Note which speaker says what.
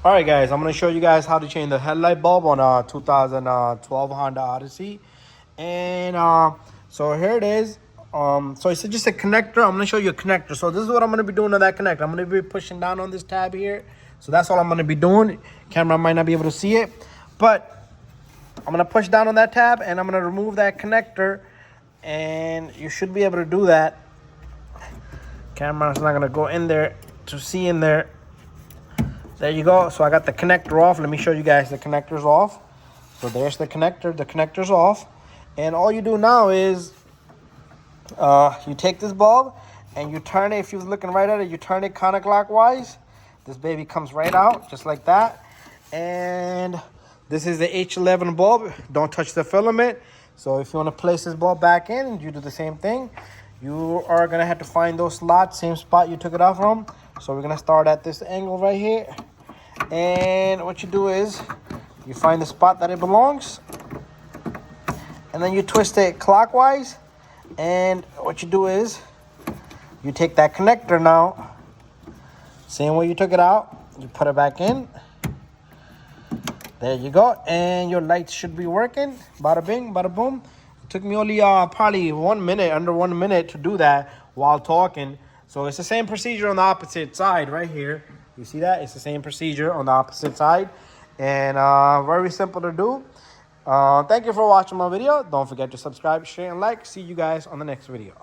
Speaker 1: All right, guys, I'm going to show you guys how to change the headlight bulb on a 2012 Honda Odyssey. And so here it is. So it's just a connector. I'm going to show you a connector. So this is what I'm going to be doing to that connector. I'm going to be pushing down on this tab here. So that's all I'm going to be doing. Camera might not be able to see it, but I'm going to push down on that tab and I'm going to remove that connector. And you should be able to do that. Camera's not going to go in there to see in there. There you go. So I got the connector off. Let me show you guys the connector's off. So there's the connector. The connector's off. And all you do now is you take this bulb and you turn it. If you're looking right at it, you turn it counterclockwise. This baby comes right out just like that. And this is the H11 bulb. Don't touch the filament. So if you want to place this bulb back in, you do the same thing. You are going to have to find those slots, same spot you took it out from. So we're going to start at this angle right here. And what you do is you find the spot that it belongs. And then you twist it clockwise. And what you do is you take that connector now. Same way you took it out. You put it back in. There you go. And your lights should be working. Bada bing, bada boom. It took me only probably 1 minute, under 1 minute to do that while talking. So it's the same procedure on the opposite side right here. You see that? It's the same procedure on the opposite side. And very simple to do. Thank you for watching my video. Don't forget to subscribe, share, and like. See you guys on the next video.